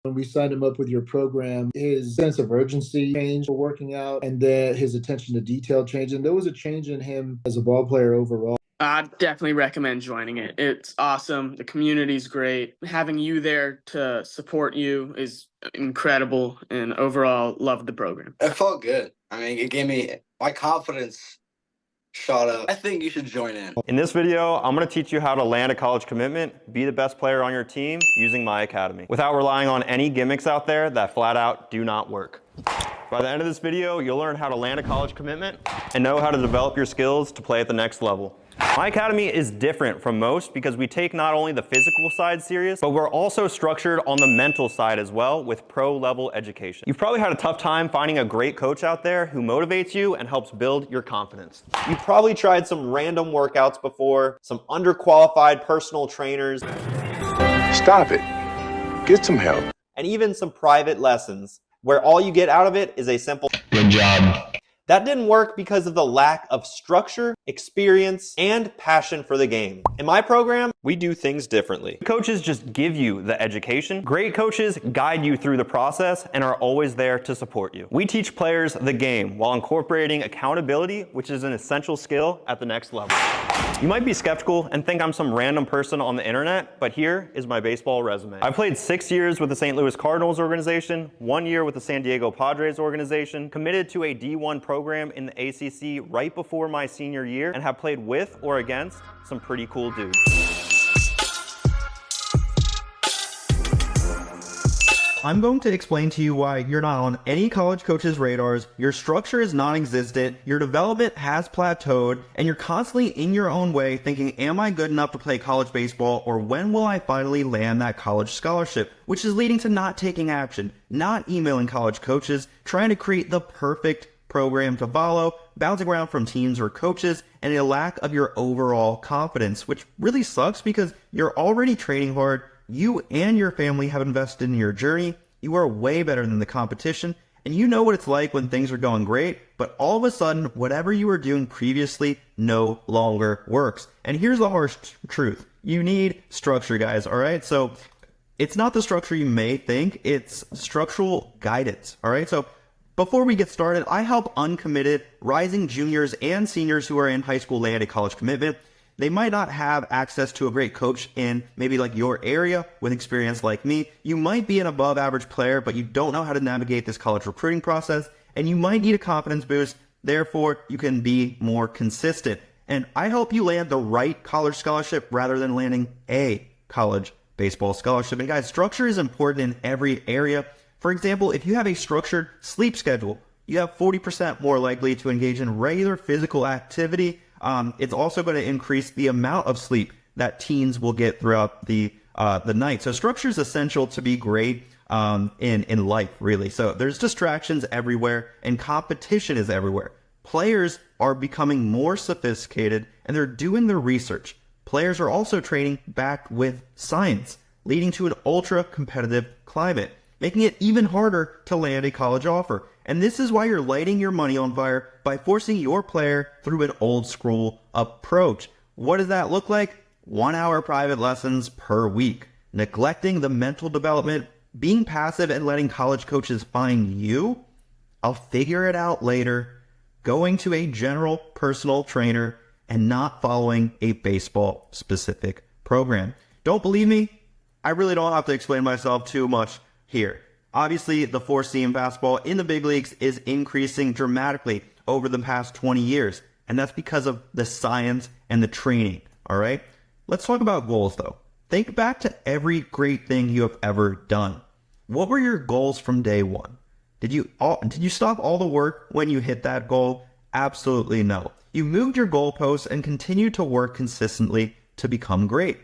When we signed him up with your program, his sense of urgency changed for working out, and then his attention to detail changed. And there was a change in him as a ball player overall. I definitely recommend joining it. It's awesome. The community's great. Having you there to support you is incredible, and overall, love the program. It felt good. I mean, it gave me my confidence shot up. I think you should join in. In this video, I'm going to teach you how to land a college commitment, be the best player on your team using my academy, without relying on any gimmicks out there that flat out do not work. By the end of this video, you'll learn how to land a college commitment and know how to develop your skills to play at the next level. My academy is different from most because we take not only the physical side serious, but we're also structured on the mental side as well with pro-level education. You've probably had a tough time finding a great coach out there who motivates you and helps build your confidence. You've probably tried some random workouts before, some underqualified personal trainers. Stop it. Get some help. And even some private lessons where all you get out of it is a simple "good job." That didn't work because of the lack of structure, experience, and passion for the game. In my program, we do things differently. Coaches just give you the education. Great coaches guide you through the process and are always there to support you. We teach players the game while incorporating accountability, which is an essential skill at the next level. You might be skeptical and think I'm some random person on the internet, but here is my baseball resume. I played 6 years with the St. Louis Cardinals organization, 1 year with the San Diego Padres organization, committed to a D1 program in the ACC right before my senior year, and have played with or against some pretty cool dudes. I'm going to explain to you why you're not on any college coach's radars, your structure is non-existent, your development has plateaued, and you're constantly in your own way thinking, am I good enough to play college baseball, or when will I finally land that college scholarship? Which is leading to not taking action, not emailing college coaches, trying to create the perfect program to follow, bouncing around from teams or coaches, and a lack of your overall confidence, which really sucks because you're already training hard. You and your family have invested in your journey. You are way better than the competition, and you know what it's like when things are going great, but all of a sudden, whatever you were doing previously no longer works. And here's the harsh truth. You need structure, guys, all right? So it's not the structure you may think, it's structural guidance, all right? So before we get started, I help uncommitted, rising juniors and seniors who are in high school land a college commitment. They might not have access to a great coach in maybe like your area with experience like me. You might be an above average player, but you don't know how to navigate this college recruiting process, and you might need a confidence boost. Therefore, you can be more consistent. And I help you land the right college scholarship rather than landing a college baseball scholarship. And guys, structure is important in every area. For example, if you have a structured sleep schedule, you have 40% more likely to engage in regular physical activity. It's also going to increase the amount of sleep that teens will get throughout the night. So structure is essential to be great in life, really. So there's distractions everywhere, and competition is everywhere. Players are becoming more sophisticated, and they're doing their research. Players are also training backed with science, leading to an ultra-competitive climate, making it even harder to land a college offer. And this is why you're lighting your money on fire by forcing your player through an old school approach. What does that look like? 1 hour private lessons per week, neglecting the mental development, being passive and letting college coaches find you. I'll figure it out later, going to a general personal trainer, and not following a baseball specific program. Don't believe me? I really don't have to explain myself too much here. Obviously, the four-seam fastball in the big leagues is increasing dramatically over the past 20 years, and that's because of the science and the training, all right? Let's talk about goals, though. Think back to every great thing you have ever done. What were your goals from day one? Did you stop all the work when you hit that goal? Absolutely no. You moved your goalposts and continued to work consistently to become great.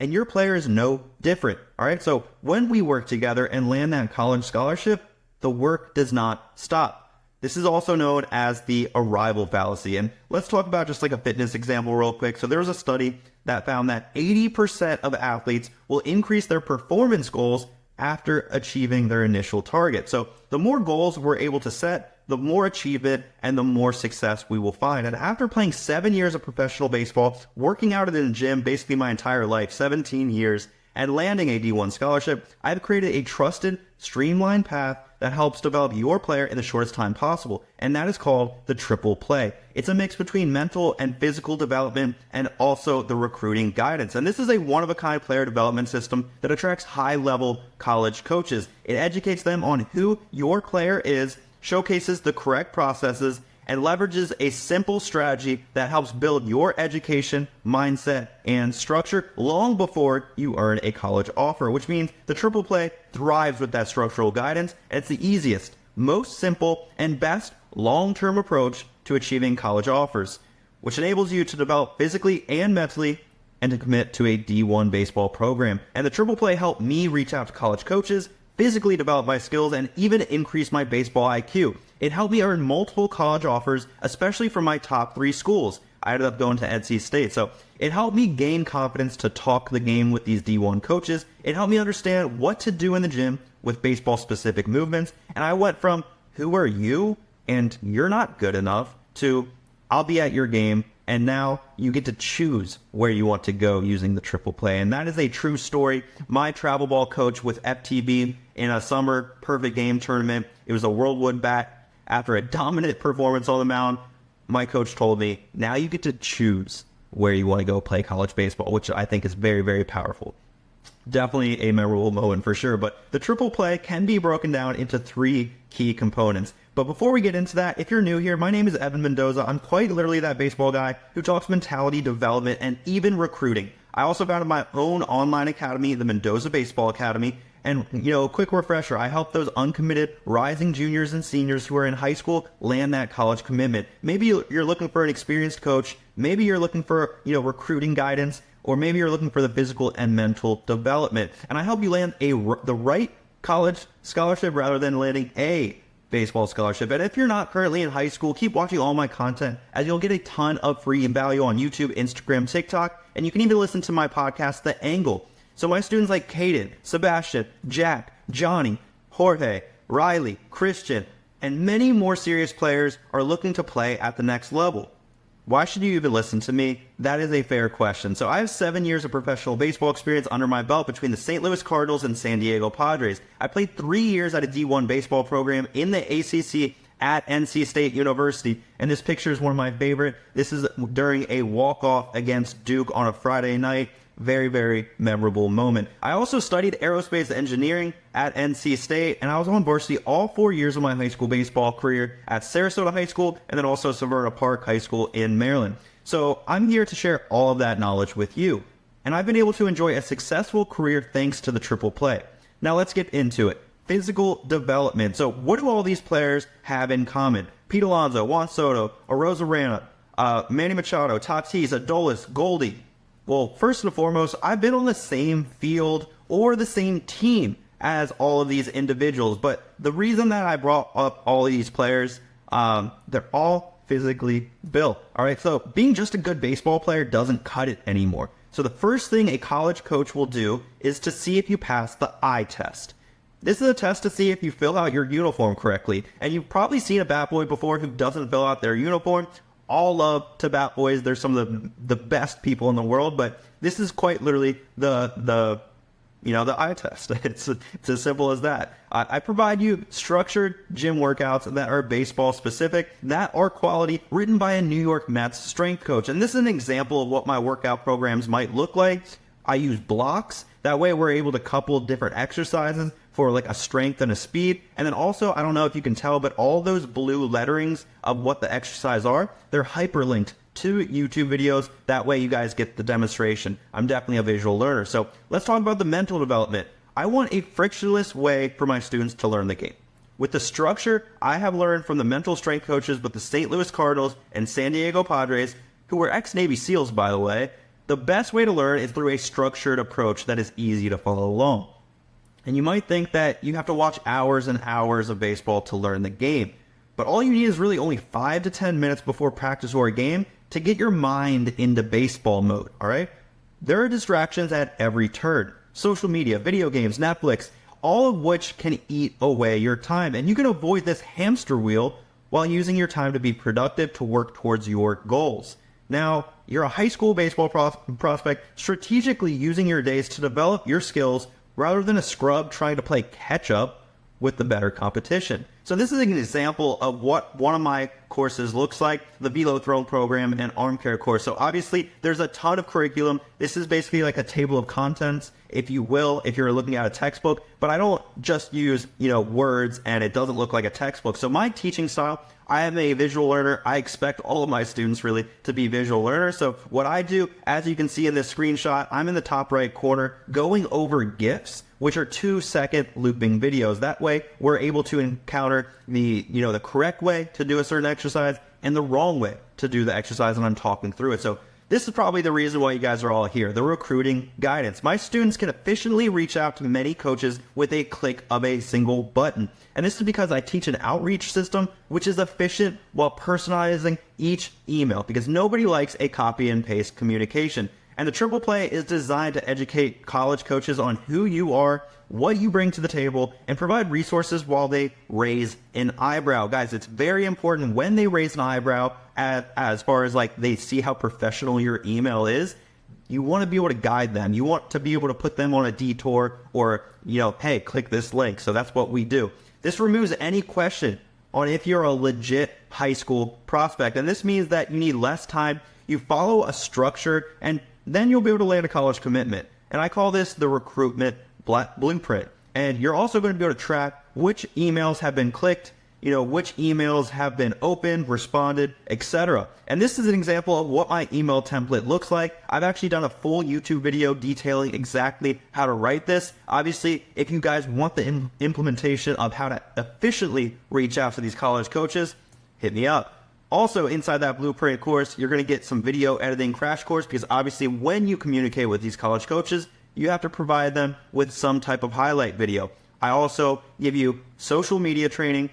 And your player is no different, all right? So when we work together and land that college scholarship, the work does not stop. This is also known as the arrival fallacy. And let's talk about just like a fitness example real quick. So there was a study that found that 80% of athletes will increase their performance goals after achieving their initial target. So the more goals we're able to set, the more achievement and the more success we will find. And after playing 7 years of professional baseball, working out in the gym basically my entire life, 17 years, and landing a D1 scholarship, I've created a trusted, streamlined path that helps develop your player in the shortest time possible, and that is called the triple play. It's a mix between mental and physical development and also the recruiting guidance. And this is a one-of-a-kind player development system that attracts high-level college coaches. It educates them on who your player is, showcases the correct processes, and leverages a simple strategy that helps build your education, mindset, and structure long before you earn a college offer, which means the triple play thrives with that structural guidance, and it's the easiest, most simple, and best long-term approach to achieving college offers, which enables you to develop physically and mentally and to commit to a D1 baseball program. And the triple play helped me reach out to college coaches, physically develop my skills, and even increase my baseball IQ. It helped me earn multiple college offers, especially from my top 3 schools. I ended up going to NC State. So it helped me gain confidence to talk the game with these D1 coaches. It helped me understand what to do in the gym with baseball specific movements. And I went from, who are you? And you're not good enough, to I'll be at your game. And now you get to choose where you want to go using the triple play. And that is a true story. My travel ball coach with FTB in a summer perfect game tournament, it was a Worldwood bat. After a dominant performance on the mound, my coach told me, now you get to choose where you want to go play college baseball, which I think is very, very powerful. Definitely a memorable moment for sure, but the triple play can be broken down into 3 key components. But before we get into that, if you're new here, my name is Evan Mendoza. I'm quite literally that baseball guy who talks mentality development and even recruiting. I also founded my own online academy, the Mendoza Baseball Academy. And, quick refresher, I help those uncommitted rising juniors and seniors who are in high school land that college commitment. Maybe you're looking for an experienced coach. Maybe you're looking for, recruiting guidance, or maybe you're looking for the physical and mental development. And I help you land the right college scholarship rather than landing a baseball scholarship. And if you're not currently in high school, keep watching all my content, as you'll get a ton of free value on YouTube, Instagram, TikTok, and you can even listen to my podcast, The Angle. So my students like Caden, Sebastian, Jack, Johnny, Jorge, Riley, Christian, and many more serious players are looking to play at the next level. Why should you even listen to me? That is a fair question. So I have 7 years of professional baseball experience under my belt between the St. Louis Cardinals and San Diego Padres. I played 3 years at a D1 baseball program in the ACC at NC State University. And this picture is one of my favorite. This is during a walk-off against Duke on a Friday night. Very, very memorable moment. I also studied aerospace engineering at NC State, and I was on varsity all 4 years of my high school baseball career at Sarasota High School and then also Severna Park High School in Maryland. So I'm here to share all of that knowledge with you. And I've been able to enjoy a successful career thanks to the triple play. Now let's get into it. Physical development. So what do all these players have in common? Pete Alonso, Juan Soto, Arozarena, Manny Machado, Tatis, Adolis, Goldie. Well, first and foremost, I've been on the same field or the same team as all of these individuals. But the reason that I brought up all of these players, they're all physically built. All right, so being just a good baseball player doesn't cut it anymore. So the first thing a college coach will do is to see if you pass the eye test. This is a test to see if you fill out your uniform correctly. And you've probably seen a bat boy before who doesn't fill out their uniform. All love to bat boys. They're some of the best people in the world, but this is quite literally the eye test. It's as simple as that. I provide you structured gym workouts that are baseball specific, that are quality, written by a New York Mets strength coach. And this is an example of what my workout programs might look like. I use blocks. That way we're able to couple different exercises for like a strength and a speed. And then also, I don't know if you can tell, but all those blue letterings of what the exercise are, they're hyperlinked to YouTube videos. That way you guys get the demonstration. I'm definitely a visual learner. So let's talk about the mental development. I want a frictionless way for my students to learn the game. With the structure I have learned from the mental strength coaches with the St. Louis Cardinals and San Diego Padres, who were ex-Navy SEALs, by the way, the best way to learn is through a structured approach that is easy to follow along. And you might think that you have to watch hours and hours of baseball to learn the game. But all you need is really only 5 to 10 minutes before practice or a game to get your mind into baseball mode, all right? There are distractions at every turn. Social media, video games, Netflix, all of which can eat away your time. And you can avoid this hamster wheel while using your time to be productive to work towards your goals. Now, you're a high school baseball prospect strategically using your days to develop your skills rather than a scrub trying to play catch up with the better competition. So this is an example of what one of my courses looks like, the Velo Throne program and arm care course. So obviously there's a ton of curriculum. This is basically like a table of contents, if you will, if you're looking at a textbook, but I don't just use, words and it doesn't look like a textbook. So my teaching style, I am a visual learner. I expect all of my students really to be visual learners. So what I do, as you can see in this screenshot, I'm in the top right corner going over GIFs, which are 2-second looping videos. That way we're able to encounter the correct way to do a certain exercise and the wrong way to do the exercise, and I'm talking through it. So this is probably the reason why you guys are all here, the recruiting guidance. My students can efficiently reach out to many coaches with a click of a single button. And this is because I teach an outreach system which is efficient while personalizing each email, because nobody likes a copy and paste communication. And the Triple Play is designed to educate college coaches on who you are, what you bring to the table, and provide resources while they raise an eyebrow. Guys, it's very important when they raise an eyebrow as far as like they see how professional your email is. You want to be able to guide them. You want to be able to put them on a detour or, hey, click this link. So that's what we do. This removes any question on if you're a legit high school prospect. And this means that you need less time. You follow a structure, and then you'll be able to land a college commitment. And I call this the recruitment blueprint. And you're also going to be able to track which emails have been clicked, which emails have been opened, responded, etc. And this is an example of what my email template looks like. I've actually done a full YouTube video detailing exactly how to write this. Obviously, if you guys want the implementation of how to efficiently reach out to these college coaches, hit me up. Also, inside that blueprint course, you're going to get some video editing crash course, because obviously when you communicate with these college coaches, you have to provide them with some type of highlight video. I also give you social media training.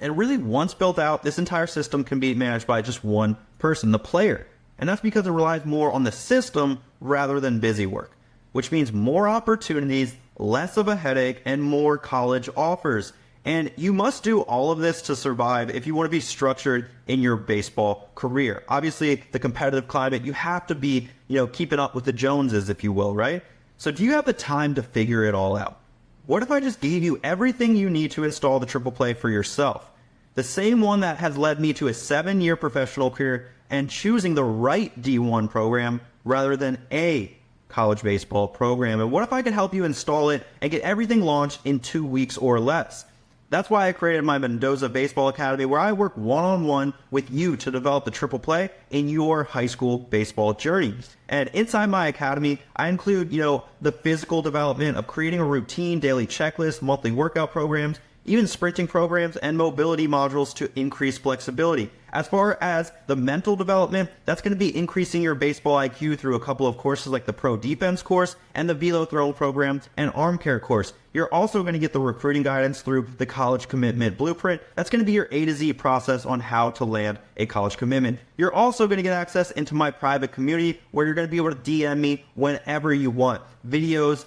And really, once built out, this entire system can be managed by just one person, the player. And that's because it relies more on the system rather than busy work, which means more opportunities, less of a headache, and more college offers. And you must do all of this to survive if you want to be structured in your baseball career. Obviously, the competitive climate, you have to be, keeping up with the Joneses, if you will, right? So do you have the time to figure it all out? What if I just gave you everything you need to install the Triple Play for yourself? The same one that has led me to a 7-year professional career and choosing the right D1 program rather than a college baseball program. And what if I could help you install it and get everything launched in 2 weeks or less? That's why I created my Mendoza Baseball Academy, where I work one-on-one with you to develop the Triple Play in your high school baseball journey. And inside my academy, I include, the physical development of creating a routine, daily checklist, monthly workout programs, even sprinting programs and mobility modules to increase flexibility. As far as the mental development, that's going to be increasing your baseball IQ through a couple of courses like the Pro Defense course and the Velo Throne program and Arm Care course. You're also going to get the recruiting guidance through the College Commitment Blueprint. That's going to be your A to Z process on how to land a college commitment. You're also going to get access into my private community, where you're going to be able to DM me whenever you want. Videos,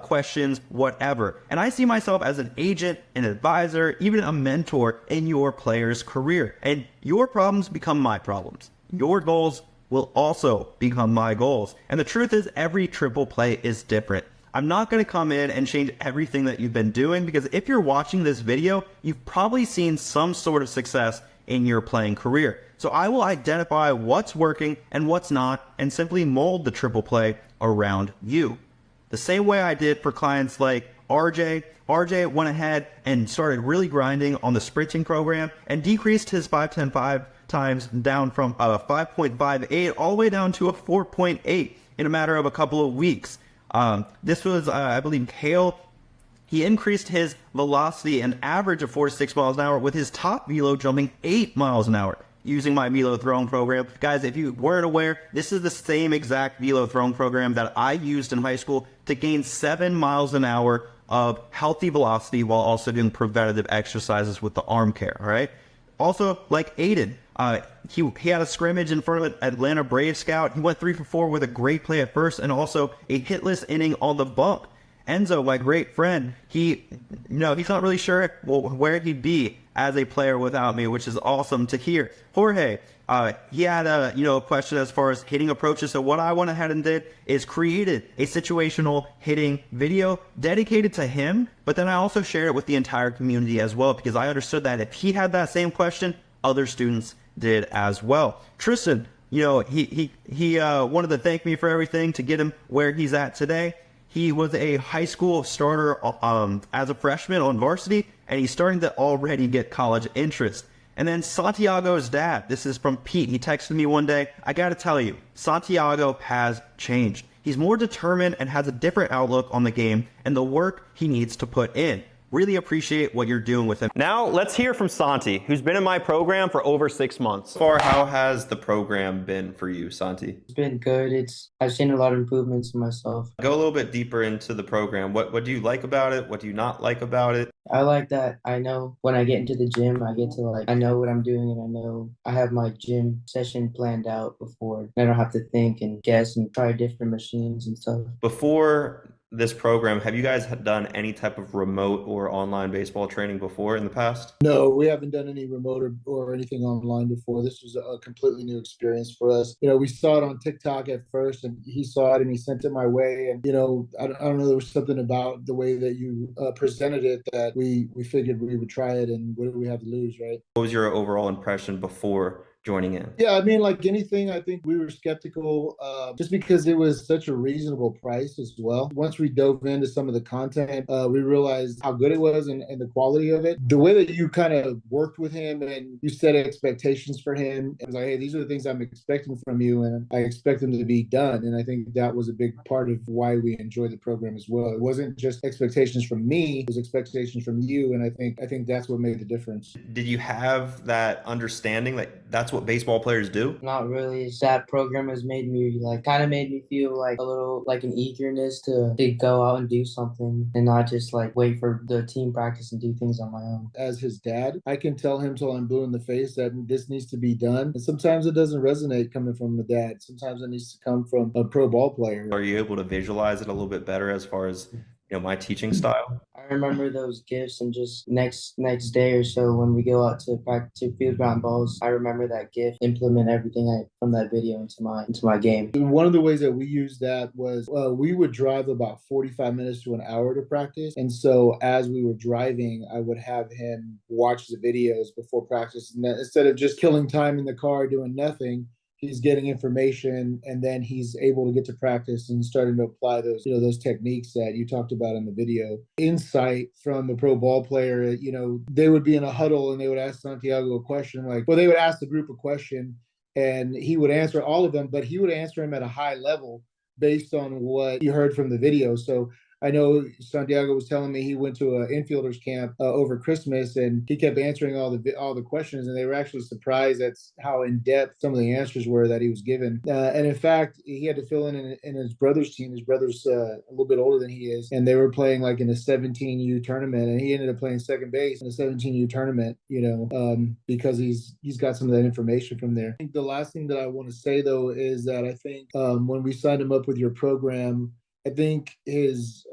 questions, whatever. And I see myself as an agent, an advisor, even a mentor in your player's career. And your problems become my problems. Your goals will also become my goals. And the truth is, every Triple Play is different. I'm not going to come in and change everything that you've been doing, because if you're watching this video, you've probably seen some sort of success in your playing career. So I will identify what's working and what's not, and simply mold the Triple Play around you. The same way I did for clients like RJ. RJ went ahead and started really grinding on the sprinting program and decreased his 5-10-5 times down from 5.58 all the way down to a 4.8 in a matter of a couple of weeks. This was, I believe, Kale. He increased his velocity an average of 4 to 6 miles an hour, with his top velo jumping 8 miles an hour using my Velo Throne program. Guys, if you weren't aware, this is the same exact Velo Throne program that I used in high school to gain 7 miles an hour of healthy velocity while also doing preventative exercises with the arm care, all right? Also, like Aiden, he had a scrimmage in front of an Atlanta Braves scout. He went 3 for 4 with a great play at first and also a hitless inning on the bump. Enzo, my great friend, he's not really sure where he'd be as a player without me, which is awesome to hear. Jorge, he had a question as far as hitting approaches. So what I went ahead and did is created a situational hitting video dedicated to him, but then I also shared it with the entire community as well, because I understood that if he had that same question, other students did as well. Tristan, he wanted to thank me for everything to get him where he's at today. He was a high school starter as a freshman on varsity, and he's starting to already get college interest. And then Santiago's dad, this is from Pete. He texted me one day, I got to tell you, Santiago has changed. He's more determined and has a different outlook on the game and the work he needs to put in. Really appreciate what you're doing with him. Now let's hear from Santi, who's been in my program for over 6 months. So far, how has the program been for you, Santi? It's been good. I've seen a lot of improvements in myself. Go a little bit deeper into the program. What do you like about it? What do you not like about it? I like that I know when I get into the gym, I know what I'm doing, and I know I have my gym session planned out before. I don't have to think and guess and try different machines and stuff. Before this program, have you guys done any type of remote or online baseball training before in the past? No, we haven't done any remote or anything online before. This was a completely new experience for us. We saw it on TikTok at first, and he saw it and he sent it my way. And, I don't know, there was something about the way that you presented it that we figured we would try it, and what do we have to lose, right? What was your overall impression before joining in? Yeah, I mean, like anything, I think we were skeptical just because it was such a reasonable price as well. Once we dove into some of the content, we realized how good it was and the quality of it. The way that you kind of worked with him and you set expectations for him, it was like, hey, these are the things I'm expecting from you, and I expect them to be done. And I think that was a big part of why we enjoyed the program as well. It wasn't just expectations from me, it was expectations from you. And I think that's what made the difference. Did you have that understanding that that's what baseball players do? Not really. That program has made me kind of made me feel like a little like an eagerness to go out and do something and not just wait for the team practice and do things on my own. As his dad, I can tell him till I'm blue in the face that this needs to be done. And sometimes it doesn't resonate coming from the dad. Sometimes it needs to come from a pro ball player. Are you able to visualize it a little bit better as far as my teaching style? I remember those gifts, and just next day or so when we go out to practice to field ground balls, I remember that gift, implement everything from that video into my game. One of the ways that we used that was we would drive about 45 minutes to an hour to practice. And so as we were driving, I would have him watch the videos before practice. And then instead of just killing time in the car doing nothing, he's getting information, and then he's able to get to practice and starting to apply those techniques that you talked about in the video. Insight from a pro ball player, they would be in a huddle and they would ask Santiago a question, they would ask the group a question and he would answer all of them, but he would answer them at a high level based on what you heard from the video. So I know Santiago was telling me he went to an infielders camp over Christmas, and he kept answering all the questions, and they were actually surprised at how in depth some of the answers were that he was given. And in fact, he had to fill in his brother's team. His brother's a little bit older than he is, and they were playing in a 17U tournament, and he ended up playing second base in a 17U tournament. Because he's got some of that information from there. I think the last thing that I want to say though is that I think when we signed him up with your program, I think his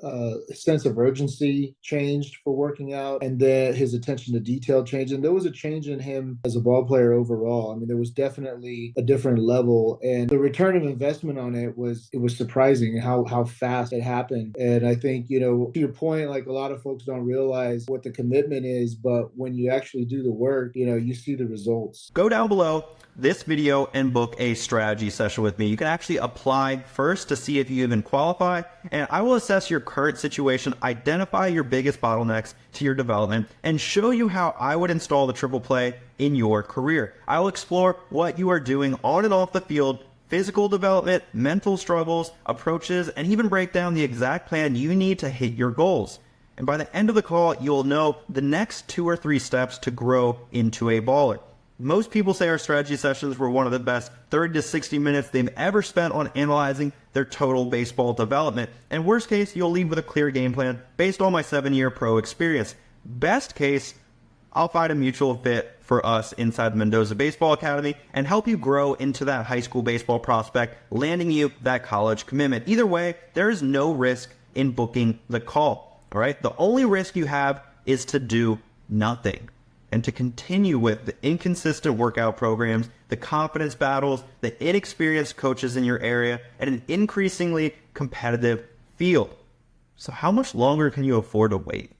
sense of urgency changed for working out, and then his attention to detail changed. And there was a change in him as a ball player overall. I mean, there was definitely a different level, and the return of investment on it was surprising how fast it happened. And I think, to your point, a lot of folks don't realize what the commitment is, but when you actually do the work, you see the results. Go down below this video and book a strategy session with me. You can actually apply first to see if you even qualify, and I will assess your current situation, identify your biggest bottlenecks to your development, and show you how I would install the triple play in your career. I will explore what you are doing on and off the field, physical development, mental struggles, approaches, and even break down the exact plan you need to hit your goals. And by the end of the call, you'll know the next 2 or 3 steps to grow into a baller. Most people say our strategy sessions were one of the best 30 to 60 minutes they've ever spent on analyzing their total baseball development. And worst case, you'll leave with a clear game plan based on my 7-year pro experience. Best case, I'll find a mutual fit for us inside the Mendoza Baseball Academy and help you grow into that high school baseball prospect, landing you that college commitment. Either way, there is no risk, in booking the call. All right. The only risk you have is to do nothing and to continue with the inconsistent workout programs, the confidence battles, the inexperienced coaches in your area, and an increasingly competitive field. So how much longer can you afford to wait?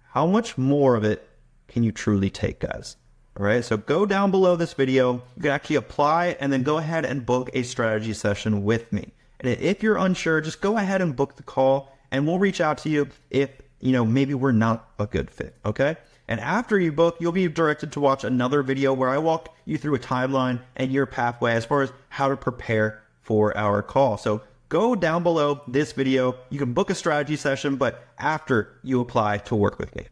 How much more of it can you truly take, guys? All right, so go down below this video. You can actually apply and then go ahead and book a strategy session with me. And if you're unsure, just go ahead and book the call and we'll reach out to you if, maybe we're not a good fit, okay? And after you book, you'll be directed to watch another video where I walk you through a timeline and your pathway as far as how to prepare for our call. So go down below this video. You can book a strategy session, but after you apply to work with me.